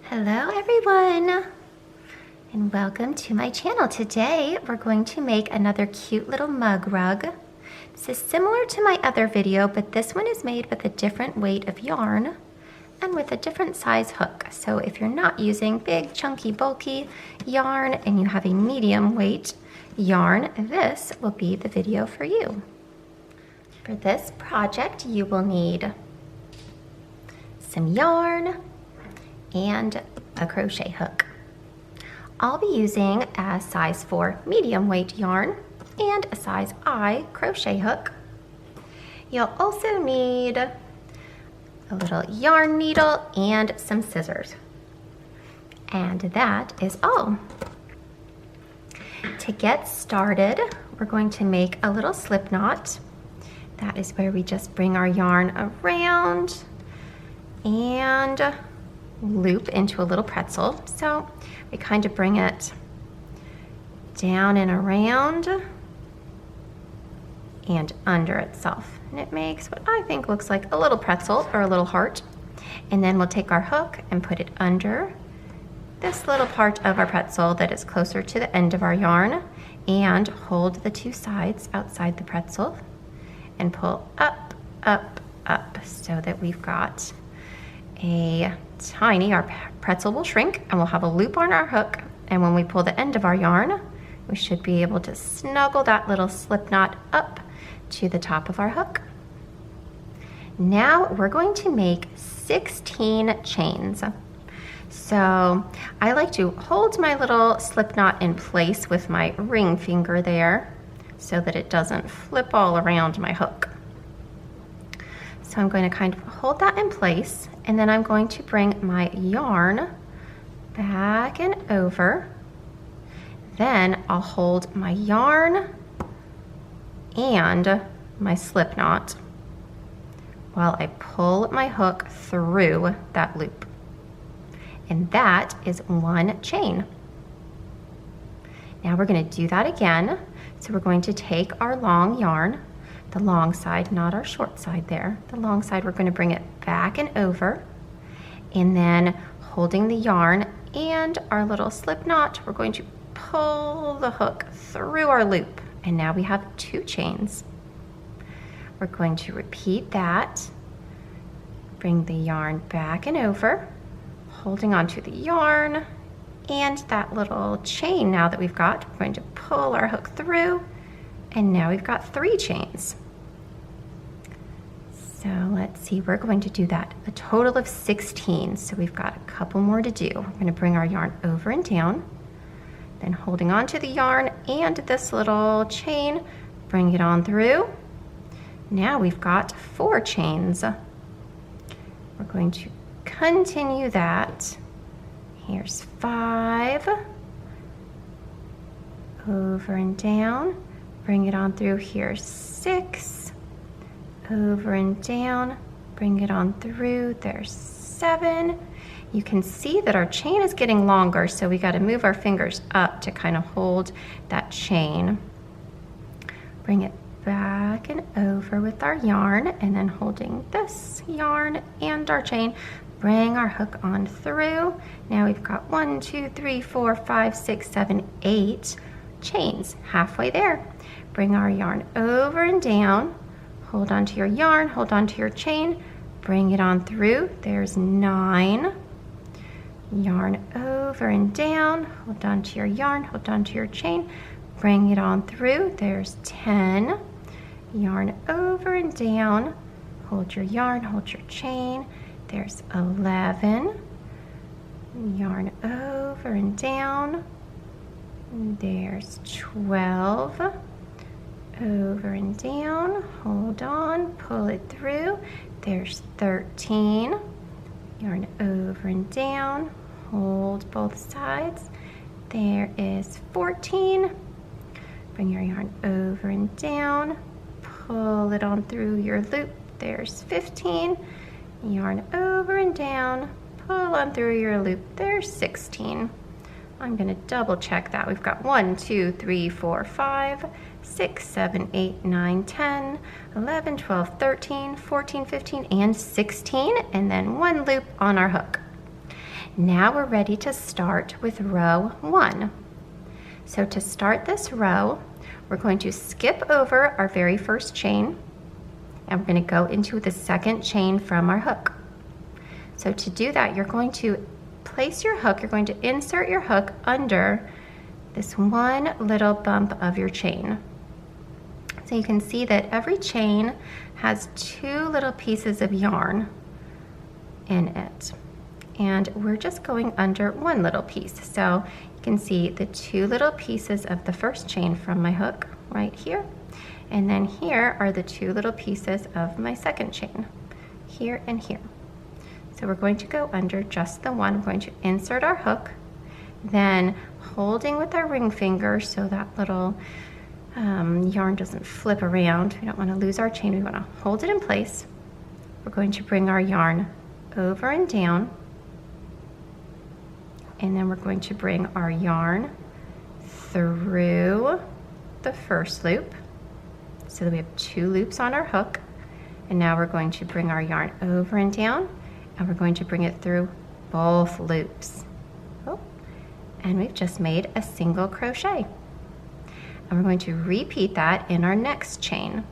Hello everyone, and welcome to my channel. Today we're going to make another cute little mug rug. This is similar to my other video, but this one is made with a different weight of yarn and with a different size hook. So if you're not using big, chunky, bulky yarn and you have a medium weight yarn, this will be the video for you. For this project, you will need some yarn and a crochet hook. I'll be using a size 4 medium weight yarn and a size I crochet hook. You'll also need a little yarn needle and some scissors. And that is all. To get started, we're going to make a little slip knot. That is where we just bring our yarn around and loop into a little pretzel. So we kind of bring it down and around and under itself. And it makes what I think looks like a little pretzel or a little heart. And then we'll take our hook and put it under this little part of our pretzel that is closer to the end of our yarn, and hold the two sides outside the pretzel and pull up, up, up so that we've got a tiny, our pretzel will shrink and we'll have a loop on our hook, and when we pull the end of our yarn, we should be able to snuggle that little slip knot up to the top of our hook. Now we're going to make 16 chains. So I like to hold my little slip knot in place with my ring finger there so that it doesn't flip all around my hook. So I'm going to kind of hold that in place, and then I'm going to bring my yarn back and over. Then I'll hold my yarn and my slip knot while I pull my hook through that loop. And that is one chain. Now we're going to do that again. So we're going to take our long yarn, the long side, not our short side there. The long side, we're going to bring it back and over, and then holding the yarn and our little slip knot, we're going to pull the hook through our loop. And now we have 2 chains. We're going to repeat that. Bring the yarn back and over, holding onto the yarn and that little chain. Now that we've got, we're going to pull our hook through, and now we've got 3 chains. So let's see, we're going to do that a total of 16. So we've got a couple more to do. We're going to bring our yarn over and down, then holding onto the yarn and this little chain, bring it on through. Now we've got 4 chains. We're going to continue that. Here's 5, over and down, bring it on through. Here's 6, over and down, bring it on through. There's 7. You can see that our chain is getting longer, so we got to move our fingers up to kind of hold that chain. Bring it back and over with our yarn, and then holding this yarn and our chain, bring our hook on through. Now we've got 1, 2, 3, 4, 5, 6, 7, 8 chains. Halfway there. Bring our yarn over and down. Hold onto your yarn, hold onto your chain, bring it on through. There's 9. Yarn over and down, hold onto your yarn, hold onto your chain, bring it on through. There's 10. Yarn over and down, hold your yarn, hold your chain. There's 11. Yarn over and down. There's 12. Over and down, hold on, pull it through. There's 13. Yarn over and down, hold both sides. There is 14. Bring your yarn over and down, pull it on through your loop. There's 15. Yarn over and down, pull on through your loop. There's 16. I'm going to double check that. We've got 1, 2, 3, 4, 5, 6, 7, 8, 9, 10, 11, 12, 13, 14, 15, and 16, and then 1 loop on our hook. Now we're ready to start with row 1. So to start this row, we're going to skip over our very first chain, and we're going to go into the second chain from our hook. So to do that, you're going to place your hook, you're going to insert your hook under this one little bump of your chain. So you can see that every chain has 2 little pieces of yarn in it. And we're just going under 1 little piece. So you can see the 2 little pieces of the first chain from my hook right here. And then here are the 2 little pieces of my second chain, here and here. So we're going to go under just the one. We're going to insert our hook, then holding with our ring finger so that little yarn doesn't flip around. We don't want to lose our chain. We want to hold it in place. We're going to bring our yarn over and down, and then we're going to bring our yarn through the first loop so that we have 2 loops on our hook. And now we're going to bring our yarn over and down, and we're going to bring it through both loops. Oh, and we've just made a single crochet. And we're going to repeat that in our next chain.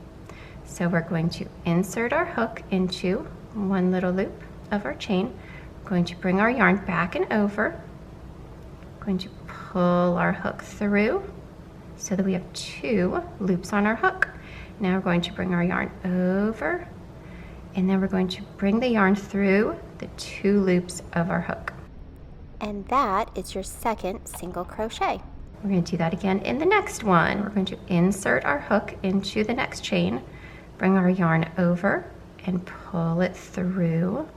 So we're going to insert our hook into 1 little loop of our chain. We're going to bring our yarn back and over. We're going to pull our hook through so that we have 2 loops on our hook. Now we're going to bring our yarn over, and then we're going to bring the yarn through the 2 loops of our hook. And that is your second single crochet. We're going to do that again in the next one. We're going to insert our hook into the next chain, bring our yarn over and pull it through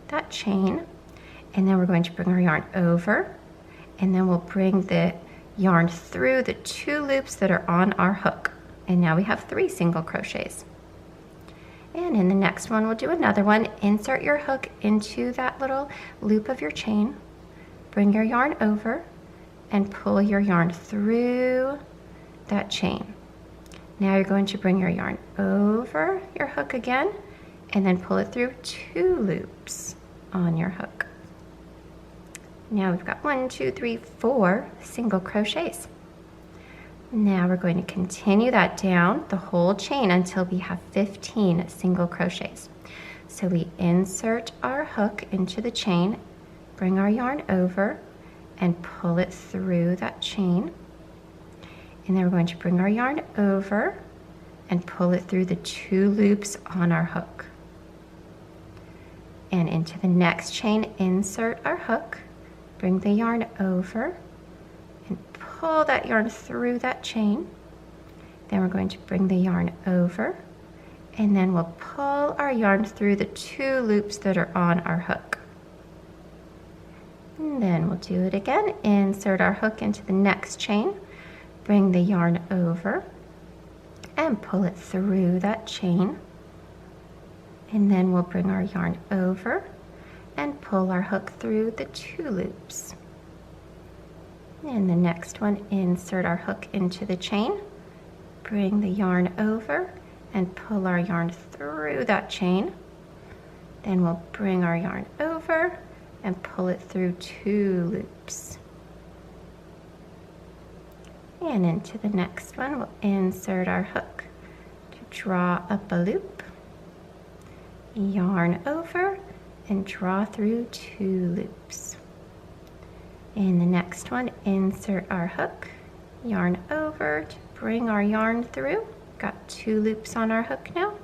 that chain, and then we're going to bring our yarn over, and then we'll bring the yarn through the 2 loops that are on our hook. And now we have 3 single crochets. And in the next one, we'll do another one. Insert your hook into that little loop of your chain, bring your yarn over, and pull your yarn through that chain. Now you're going to bring your yarn over your hook again, and then pull it through 2 loops on your hook. Now we've got 1, 2, 3, 4 single crochets. Now we're going to continue that down the whole chain until we have 15 single crochets. So we insert our hook into the chain, bring our yarn over, and pull it through that chain. And then we're going to bring our yarn over and pull it through the 2 loops on our hook. And into the next chain, insert our hook, bring the yarn over, and pull that yarn through that chain. Then we're going to bring the yarn over, and then we'll pull our yarn through the 2 loops that are on our hook. And then we'll do it again. Insert our hook into the next chain, bring the yarn over, and pull it through that chain. And then we'll bring our yarn over and pull our hook through the 2 loops. In the next one, insert our hook into the chain, bring the yarn over, and pull our yarn through that chain. Then we'll bring our yarn over and pull it through 2 loops. And into the next one, we'll insert our hook to draw up a loop, yarn over, and draw through 2 loops. In the next one, insert our hook, yarn over to bring our yarn through. Got 2 loops on our hook now.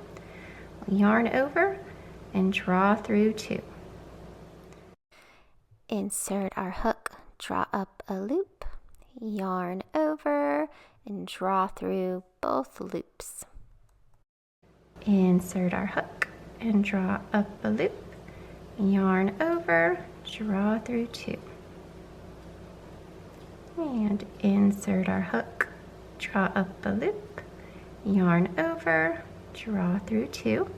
Yarn over and draw through 2. Insert our hook, draw up a loop, yarn over, and draw through both loops. Insert our hook and draw up a loop, yarn over, draw through 2. And insert our hook, draw up a loop, yarn over, draw through 2.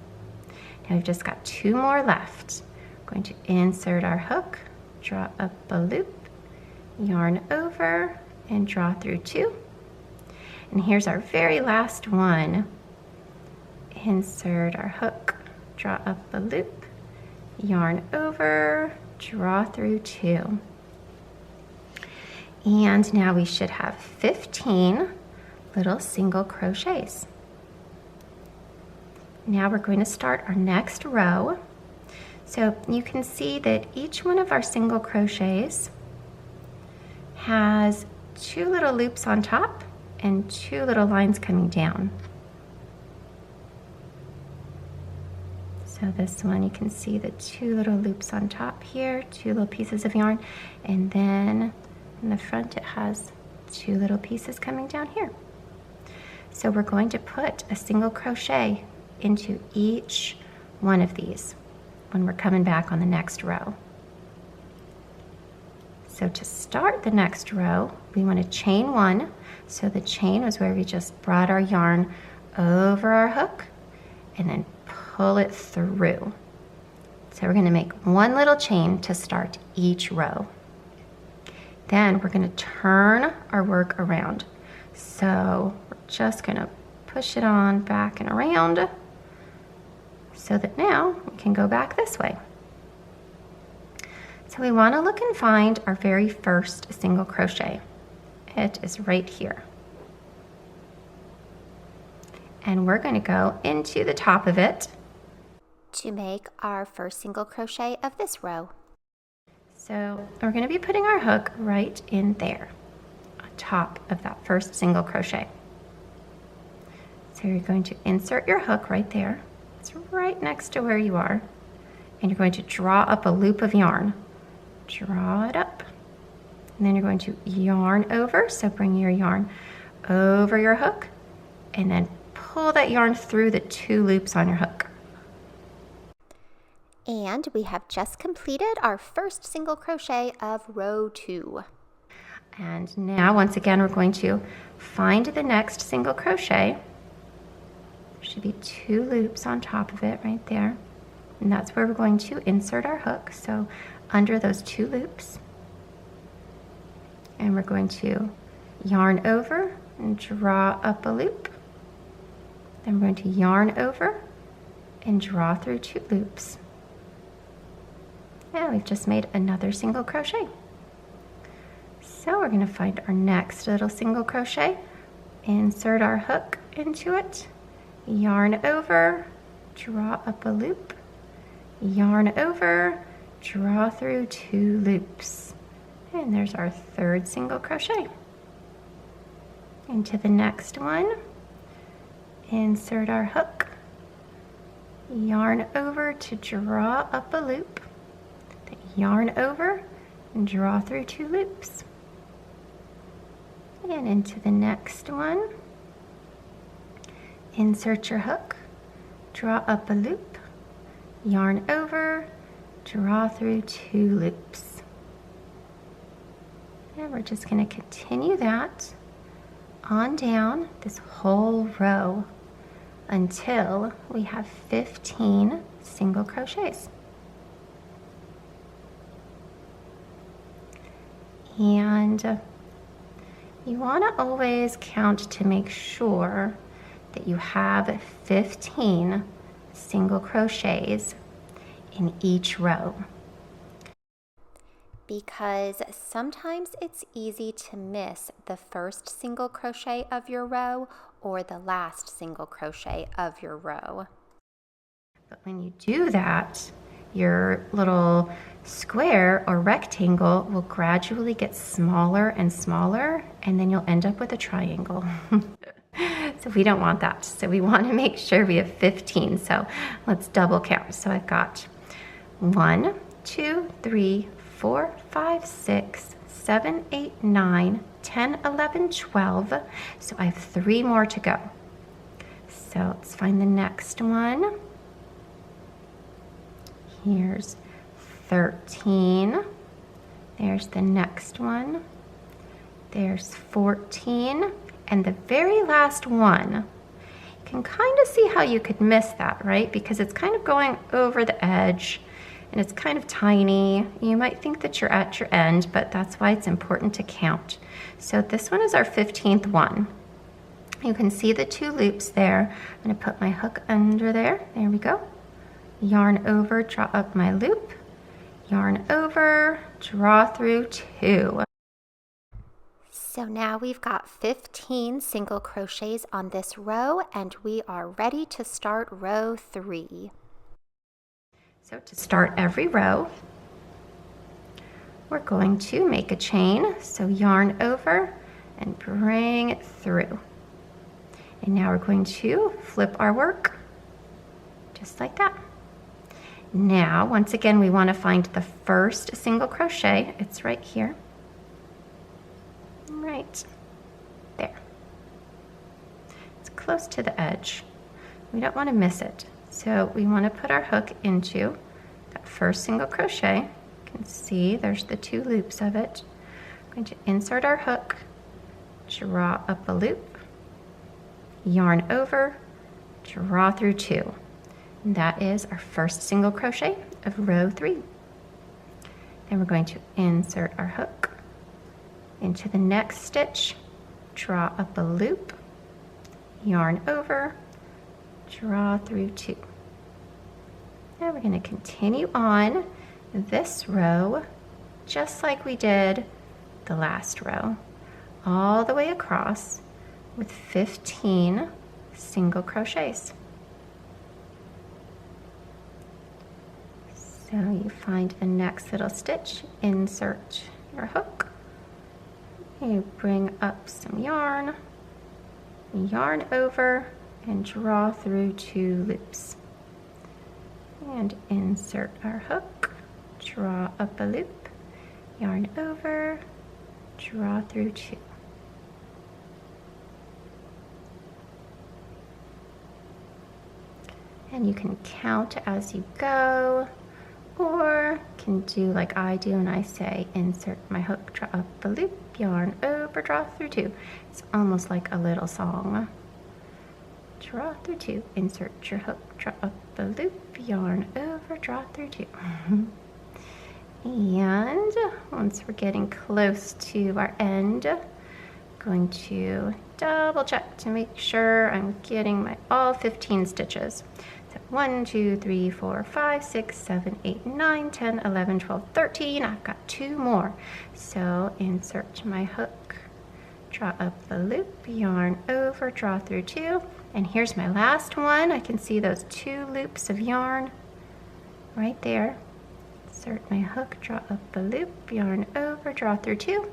Now we've just got 2 more left. We're going to insert our hook, draw up a loop, yarn over, and draw through 2. And here's our very last one. Insert our hook, draw up a loop, yarn over, draw through 2. And now we should have 15 little single crochets. Now we're going to start our next row. So you can see that each one of our single crochets has 2 little loops on top and 2 little lines coming down. So this one, you can see the 2 little loops on top here, 2 little pieces of yarn, and then in the front it has 2 little pieces coming down here. So we're going to put a single crochet into each one of these when we're coming back on the next row. So to start the next row, we want to chain 1. So the chain was where we just brought our yarn over our hook and then pull it through. So we're going to make 1 little chain to start each row. Then we're going to turn our work around. So we're just going to push it on back and around so that now we can go back this way. So we want to look and find our very first single crochet. It is right here. And we're going to go into the top of it to make our first single crochet of this row. So we're going to be putting our hook right in there, on top of that first single crochet. So you're going to insert your hook right there. It's right next to where you are. And you're going to draw up a loop of yarn. Draw it up. And then you're going to yarn over. So bring your yarn over your hook and then pull that yarn through the 2 loops on your hook. And we have just completed our first single crochet of row 2. And now once again we're going to find the next single crochet. There should be 2 loops on top of it right there. And that's where we're going to insert our hook. So under those 2 loops. And we're going to yarn over and draw up a loop. Then we're going to yarn over and draw through 2 loops. Now we've just made another single crochet. So we're going to find our next little single crochet, insert our hook into it, yarn over, draw up a loop, yarn over, draw through 2 loops. And there's our 3rd single crochet. Into the next one, insert our hook, yarn over to draw up a loop, then yarn over and draw through 2 loops. And into the next one, insert your hook, draw up a loop, yarn over, draw through 2 loops. And we're just going to continue that on down this whole row until we have 15 single crochets. And you want to always count to make sure that you have 15 single crochets in each row. Because sometimes it's easy to miss the first single crochet of your row or the last single crochet of your row. But when you do that, your little square or rectangle will gradually get smaller and smaller, and then you'll end up with a triangle. So we don't want that. So we want to make sure we have 15. So let's double count. So I've got 1, 2, 3, 4, 5, 6, 7, 8, 9, 10, 11, 12. So I have 3 more to go. So let's find the next one. Here's 13. There's the next one. There's 14. And the very last one, you can kind of see how you could miss that, right? Because it's kind of going over the edge and it's kind of tiny. You might think that you're at your end, but that's why it's important to count. So this one is our 15th one. You can see the 2 loops there. I'm going to put my hook under there. There we go. Yarn over, draw up my loop, yarn over, draw through 2. So now we've got 15 single crochets on this row, and we are ready to start row 3. So to start every row, we're going to make a chain. So yarn over and bring it through. And now we're going to flip our work just like that. Now, once again, we want to find the first single crochet. It's right here. Right there. It's close to the edge. We don't want to miss it. So we want to put our hook into that first single crochet. You can see there's the 2 loops of it. I'm going to insert our hook, draw up a loop, yarn over, draw through 2. And that is our first single crochet of row 3. Then we're going to insert our hook into the next stitch, draw up a loop, yarn over, draw through 2. Now we're going to continue on this row just like we did the last row, all the way across with 15 single crochets. So you find the next little stitch, insert your hook, you bring up some yarn, yarn over, and draw through 2 loops. And insert our hook, draw up a loop, yarn over, draw through 2. And you can count as you go, or can do like I do and I say, insert my hook, draw up a loop, yarn over, draw through 2. It's almost like a little song. Draw through 2, insert your hook, draw up a loop, yarn over, draw through 2. And once we're getting close to our end, I'm going to double check to make sure I'm getting my all 15 stitches. So 1, 2, 3, 4, 5, 6, 7, 8, 9, 10, 11, 12, 13. I've got 2 more. So insert my hook, draw up the loop, yarn over, draw through 2. And here's my last one. I can see those 2 loops of yarn right there. Insert my hook, draw up a loop, yarn over, draw through 2.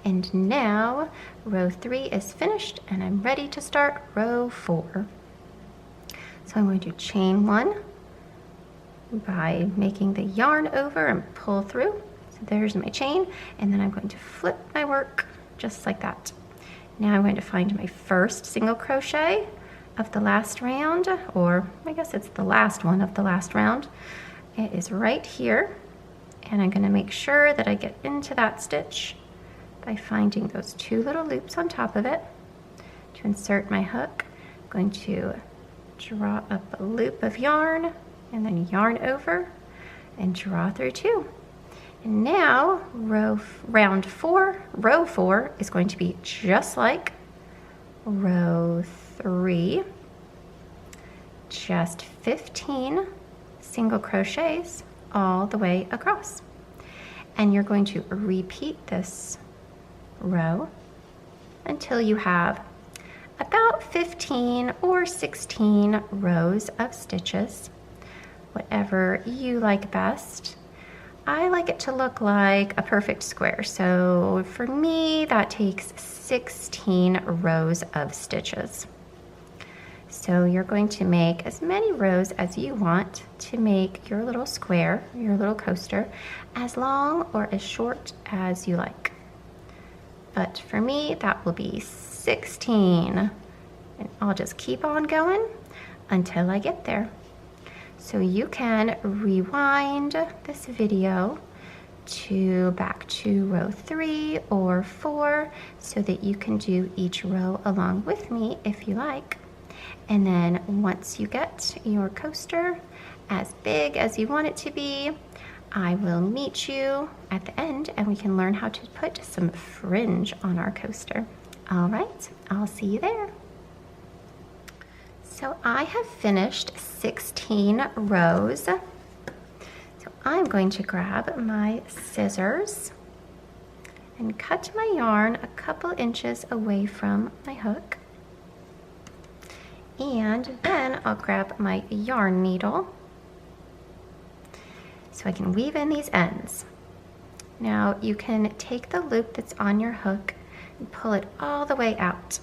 And now row 3 is finished and I'm ready to start row 4. So I'm going to chain 1 by making the yarn over and pull through. So there's my chain, and then I'm going to flip my work just like that. Now I'm going to find my first single crochet of the last round, or I guess it's the last one of the last round. It is right here, and I'm going to make sure that I get into that stitch by finding those 2 little loops on top of it. To insert my hook, I'm going to draw up a loop of yarn and then yarn over and draw through 2. And now row 4 is going to be just like row 3, just 15 single crochets all the way across. And you're going to repeat this row until you have about 15 or 16 rows of stitches, whatever you like best. I like it to look like a perfect square, so for me that takes 16 rows of stitches. So you're going to make as many rows as you want to make your little square, your little coaster, as long or as short as you like. But for me, that will be 16. And I'll just keep on going until I get there. So you can rewind this video back to row 3 or 4 so that you can do each row along with me if you like. And then once you get your coaster as big as you want it to be, I will meet you at the end and we can learn how to put some fringe on our coaster. All right, I'll see you there. So I have finished 16 rows. So I'm going to grab my scissors and cut my yarn a couple inches away from my hook. And then I'll grab my yarn needle so I can weave in these ends. Now you can take the loop that's on your hook and pull it all the way out.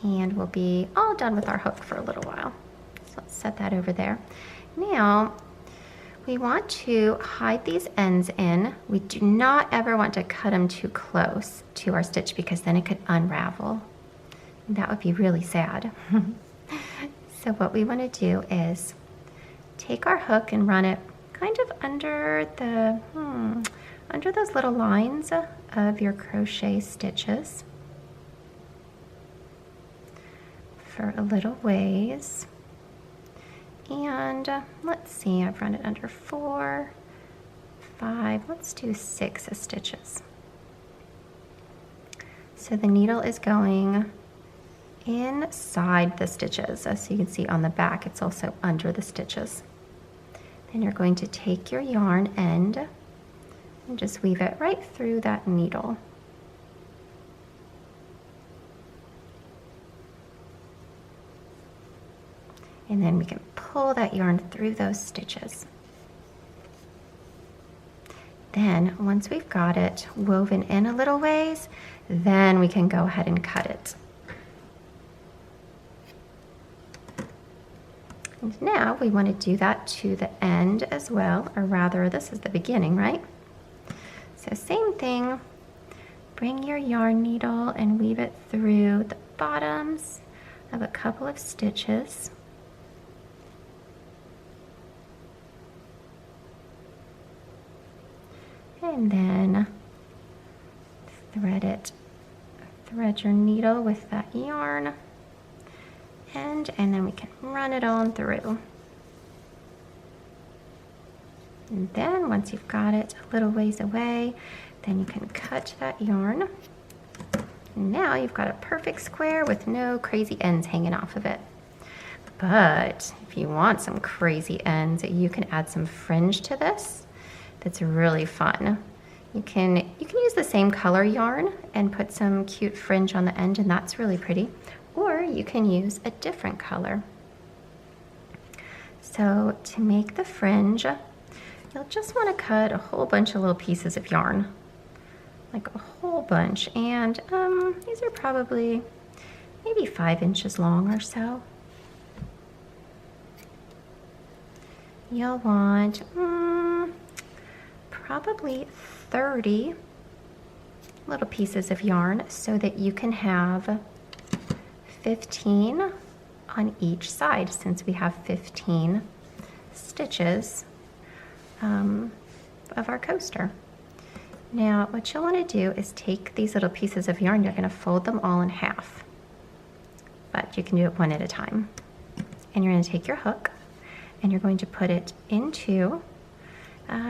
And we'll be all done with our hook for a little while. So let's set that over there. Now we want to hide these ends in. We do not ever want to cut them too close to our stitch because then it could unravel. And that would be really sad. So what we want to do is take our hook and run it kind of under the under those little lines of your crochet stitches for a little ways. And let's see, I've run it under 4, 5, let's do 6 stitches. So the needle is going inside the stitches. As you can see on the back, it's also under the stitches. Then you're going to take your yarn end and just weave it right through that needle. And then we can pull that yarn through those stitches. Then once we've got it woven in a little ways, then we can go ahead and cut it. And now we want to do that to the end as well, or rather this is the beginning, right? So same thing, bring your yarn needle and weave it through the bottoms of a couple of stitches. And then thread your needle with that yarn end, and then we can run it on through. And then once you've got it a little ways away, then you can cut that yarn. And now you've got a perfect square with no crazy ends hanging off of it. But if you want some crazy ends, you can add some fringe to this. That's really fun. You can use the same color yarn and put some cute fringe on the end, and that's really pretty. Or you can use a different color. So to make the fringe, you'll just want to cut a whole bunch of little pieces of yarn, like a whole bunch. And these are probably maybe 5 inches long or so. You'll want probably 30 little pieces of yarn so that you can have 15 on each side, since we have 15 stitches of our coaster. Now what you'll want to do is take these little pieces of yarn, you're going to fold them all in half, but you can do it one at a time. And you're going to take your hook and you're going to put it into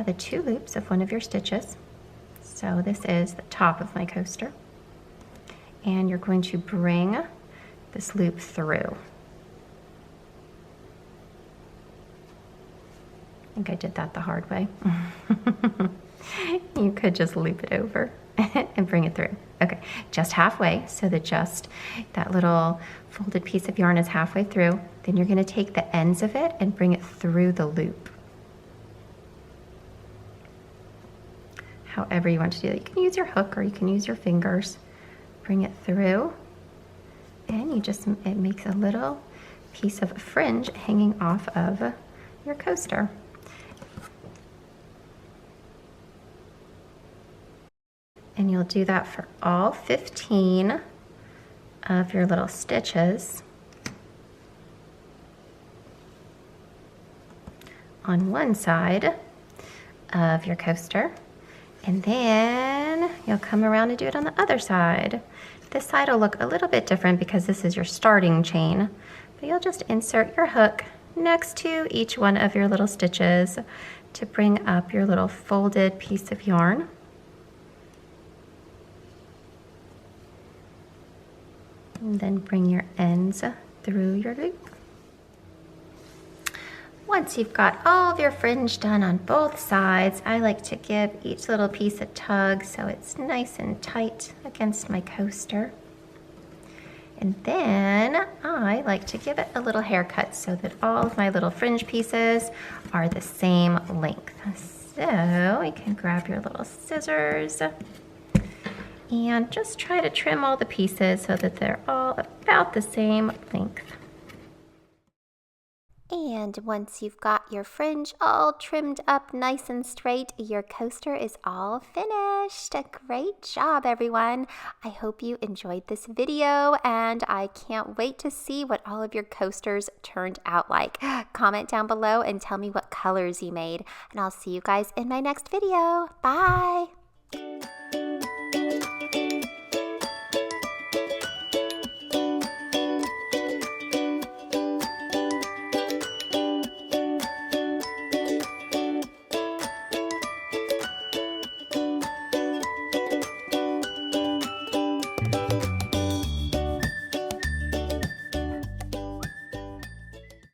the 2 loops of one of your stitches. So this is the top of my coaster, and you're going to bring this loop through. I think I did that the hard way. You could just loop it over and bring it through. Okay, just halfway, so that just that little folded piece of yarn is halfway through. Then you're going to take the ends of it and bring it through the loop. However you want to do it. You can use your hook or you can use your fingers. Bring it through, and it makes a little piece of fringe hanging off of your coaster. And you'll do that for all 15 of your little stitches on one side of your coaster. And then you'll come around and do it on the other side. This side will look a little bit different because this is your starting chain, but you'll just insert your hook next to each one of your little stitches to bring up your little folded piece of yarn. And then bring your ends through your loop. Once you've got all of your fringe done on both sides, I like to give each little piece a tug so it's nice and tight against my coaster. And then I like to give it a little haircut so that all of my little fringe pieces are the same length. So you can grab your little scissors and just try to trim all the pieces so that they're all about the same length. And once you've got your fringe all trimmed up nice and straight, your coaster is all finished. Great job, everyone. I hope you enjoyed this video, and I can't wait to see what all of your coasters turned out like. Comment down below and tell me what colors you made, and I'll see you guys in my next video. Bye!